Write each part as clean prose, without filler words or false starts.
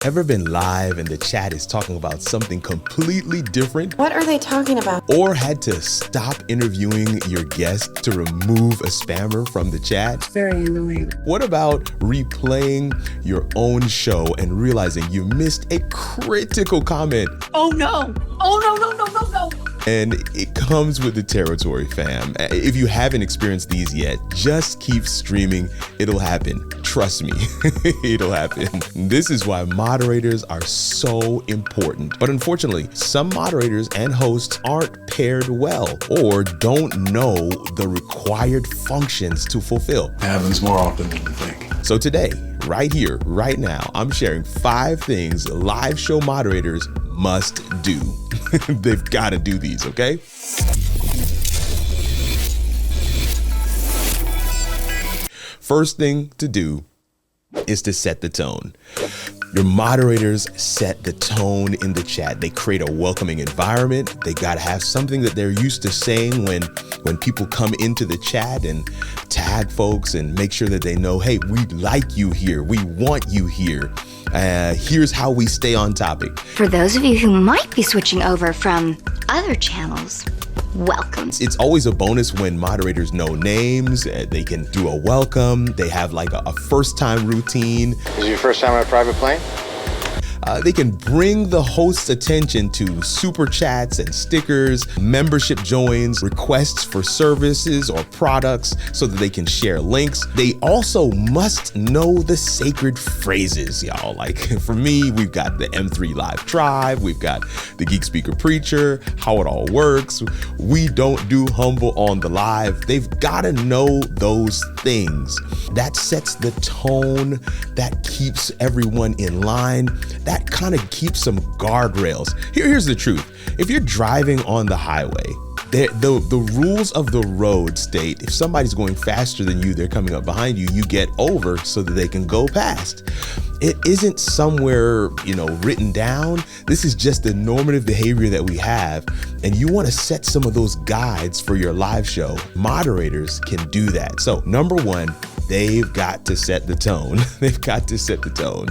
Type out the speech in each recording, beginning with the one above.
Ever been live and the chat is talking about something completely different? What are they talking about? Or had to stop interviewing your guest to remove a spammer from the chat? Very annoying. What about replaying your own show and realizing you missed a critical comment? Oh no! Oh no, no, no, no, no! And it comes with the territory, fam. If you haven't experienced these yet, just keep streaming. It'll happen. Trust me, it'll happen. This is why moderators are so important. But unfortunately, some moderators and hosts aren't paired well or don't know the required functions to fulfill. It happens more often than you think. So today, right here, right now, I'm sharing 5 things live show moderators must do. They've got to do these, okay? First thing to do is to set the tone. Your moderators set the tone in the chat. They create a welcoming environment. They got to have something that they're used to saying when people come into the chat, and tag folks and make sure that they know, hey, we like you here. We want you here. Here's how we stay on topic. For those of you who might be switching over from other channels, welcome. It's always a bonus when moderators know names. They can do a welcome. They have like a first time routine. Is it your first time on a private plane? They can bring the host's attention to super chats and stickers, membership joins, requests for services or products so that they can share links. They also must know the sacred phrases, y'all. Like for me, we've got the M3 Live Tribe, we've got the Geek Speaker Preacher, how it all works. We don't do humble on the live. They've got to know those things. That sets the tone, that keeps everyone in line. That kind of keeps some guardrails. Here's the truth. If you're driving on the highway, the rules of the road state if somebody's going faster than you, they're coming up behind you, you get over so that they can go past. It isn't somewhere, written down. This is just the normative behavior that we have. And you want to set some of those guides for your live show. Moderators can do that. So number 1, they've got to set the tone. They've got to set the tone.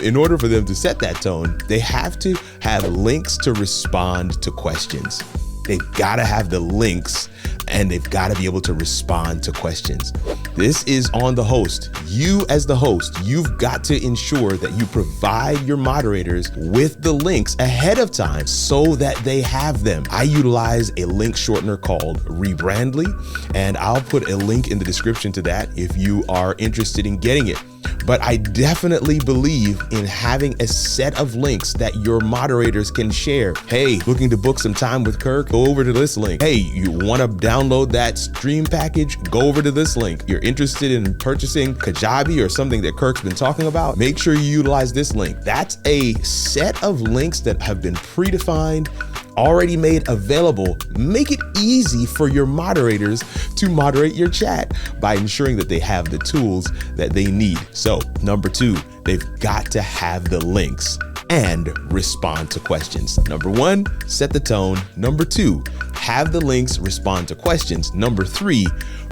In order for them to set that tone, they have to have links to respond to questions. They've got to have the links and they've got to be able to respond to questions. This is on the host. You as the host, you've got to ensure that you provide your moderators with the links ahead of time so that they have them. I utilize a link shortener called Rebrandly, and I'll put a link in the description to that if you are interested in getting it. But I definitely believe in having a set of links that your moderators can share. Hey, looking to book some time with Kirk? Go over to this link. Hey, you want to download that stream package? Go over to this link. You're interested in purchasing Kajabi or something that Kirk's been talking about? Make sure you utilize this link. That's a set of links that have been predefined, already made available. Make it easy for your moderators to moderate your chat by ensuring that they have the tools that they need. So number 2, they've got to have the links and respond to questions. Number 1, set the tone. Number 2, have the links, respond to questions. Number 3,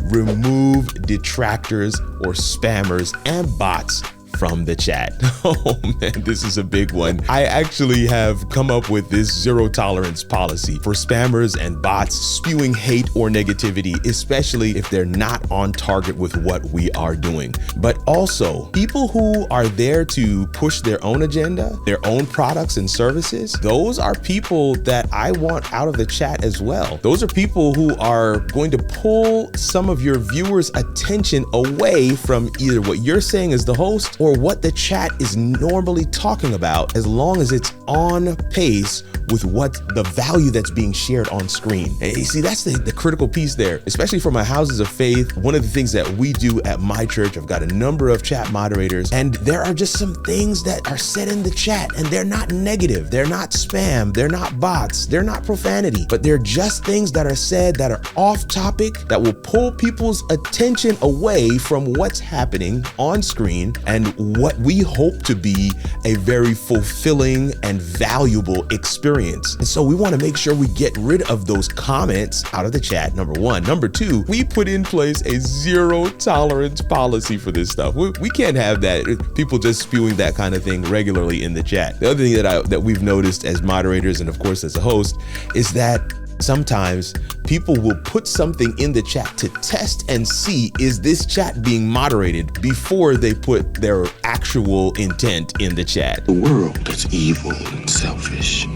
remove detractors or spammers and bots from the chat. Oh man, this is a big one. I actually have come up with this 0 tolerance policy for spammers and bots spewing hate or negativity, especially if they're not on target with what we are doing. But also people who are there to push their own agenda, their own products and services, those are people that I want out of the chat as well. Those are people who are going to pull some of your viewers' attention away from either what you're saying as the host or what the chat is normally talking about, as long as it's on pace with what the value that's being shared on screen. And you see, that's the critical piece there, especially for my houses of faith. One of the things that we do at my church, I've got a number of chat moderators, and there are just some things that are said in the chat, and they're not negative, they're not spam, they're not bots, they're not profanity, but they're just things that are said that are off topic, that will pull people's attention away from what's happening on screen. And what we hope to be a very fulfilling and valuable experience. And so we want to make sure we get rid of those comments out of the chat, number one. Number two, we put in place a zero tolerance policy for this stuff. We can't have that, people just spewing that kind of thing regularly in the chat. The other thing that we've noticed as moderators and of course as a host is that sometimes people will put something in the chat to test and see, is this chat being moderated, before they put their actual intent in the chat. The world is evil and selfish.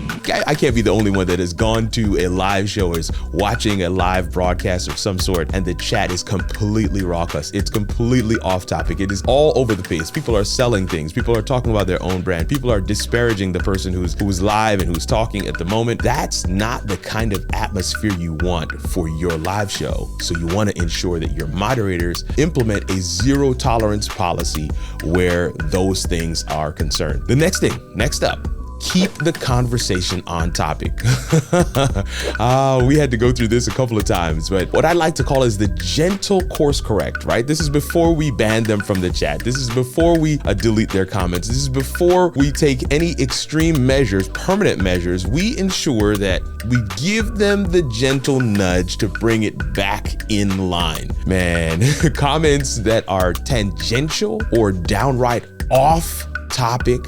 I can't be the only one that has gone to a live show, is watching a live broadcast of some sort, and the chat is completely raucous. It's completely off topic. It is all over the place. People are selling things. People are talking about their own brand. People are disparaging the person who's live and who's talking at the moment. That's not the kind of atmosphere you want for your live show. So you want to ensure that your moderators implement a zero tolerance policy where those things are concerned. The next up, keep the conversation on topic. We had to go through this a couple of times, but what I like to call is the gentle course correct, right? This is before we ban them from the chat. This is before we delete their comments. This is before we take any extreme measures, permanent measures. We ensure that we give them the gentle nudge to bring it back in line. Man, comments that are tangential or downright off topic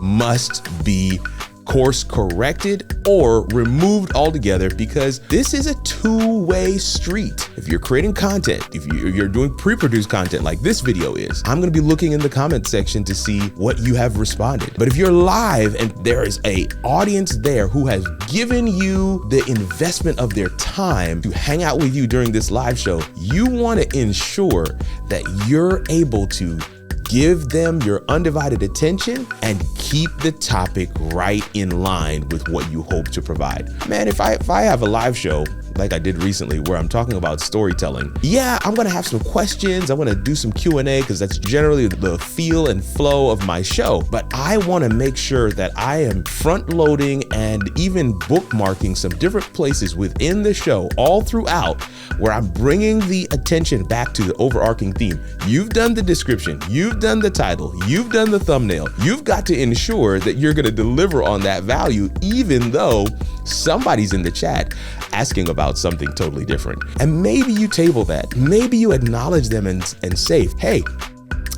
must be course corrected or removed altogether, because this is a two-way street. If you're creating content, if you're doing pre-produced content like this video is, I'm gonna be looking in the comment section to see what you have responded. But if you're live and there is an audience there who has given you the investment of their time to hang out with you during this live show, you wanna ensure that you're able to give them your undivided attention and keep the topic right in line with what you hope to provide. Man, if I have a live show like I did recently where I'm talking about storytelling, yeah, I'm gonna have some questions. I'm gonna do some Q&A because that's generally the feel and flow of my show. But I wanna make sure that I am front loading and even bookmarking some different places within the show all throughout, where I'm bringing the attention back to the overarching theme. You've done the description, you've done the title, you've done the thumbnail. You've got to ensure that you're gonna deliver on that value, even though somebody's in the chat asking about something totally different. And maybe you table that. Maybe you acknowledge them and say, hey,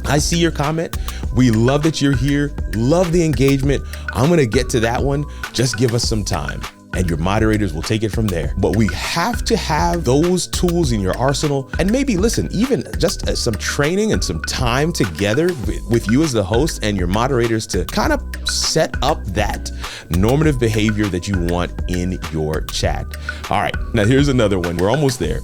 I see your comment. We love that you're here. Love the engagement. I'm gonna get to that one. Just give us some time. And your moderators will take it from there. But we have to have those tools in your arsenal, and maybe listen, even just some training and some time together with you as the host and your moderators to kind of set up that normative behavior that you want in your chat. All right, now here's another one. We're almost there.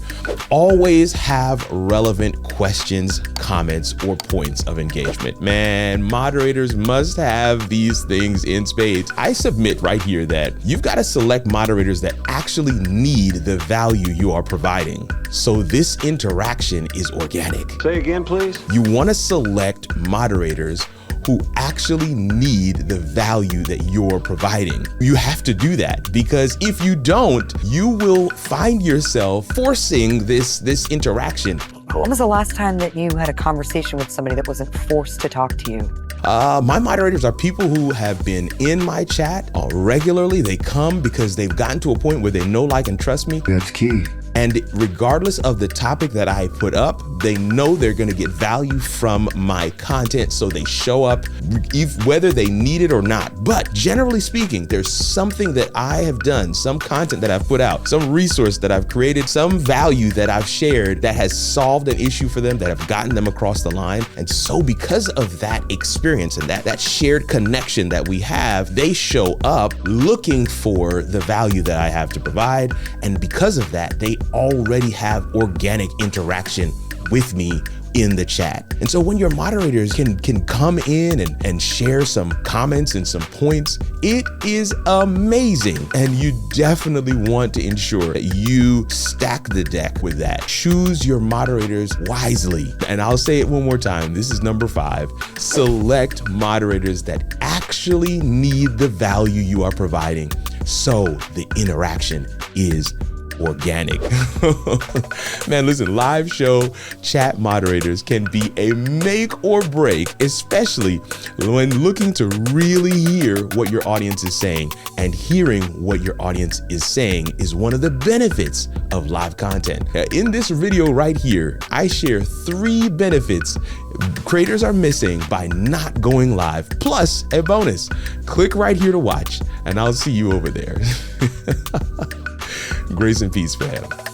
Always have relevant questions, comments, or points of engagement. Man, moderators must have these things in spades. I submit right here that you've got to select moderators that actually need the value you are providing. So this interaction is organic. Say again, please. You want to select moderators who actually need the value that you're providing. You have to do that, because if you don't, you will find yourself forcing this interaction. When was the last time that you had a conversation with somebody that wasn't forced to talk to you? My moderators are people who have been in my chat regularly. They come because they've gotten to a point where they know, like, and trust me. That's key. And regardless of the topic that I put up, they know they're gonna get value from my content, so they show up whether they need it or not. But generally speaking, there's something that I have done, some content that I've put out, some resource that I've created, some value that I've shared that has solved an issue for them, that have gotten them across the line. And so because of that experience and that shared connection that we have, they show up looking for the value that I have to provide. And because of that, they already have organic interaction with me in the chat. And so when your moderators can come in and share some comments and some points, it is amazing. And you definitely want to ensure that you stack the deck with that. Choose your moderators wisely. And I'll say it one more time. This is number 5. Select moderators that actually need the value you are providing, so the interaction is organic. Man, listen, live show chat moderators can be a make or break, especially when looking to really hear what your audience is saying. And hearing what your audience is saying is one of the benefits of live content. In this video right here, I share 3 benefits creators are missing by not going live, plus a bonus. Click right here to watch, and I'll see you over there. Grace and peace, fam.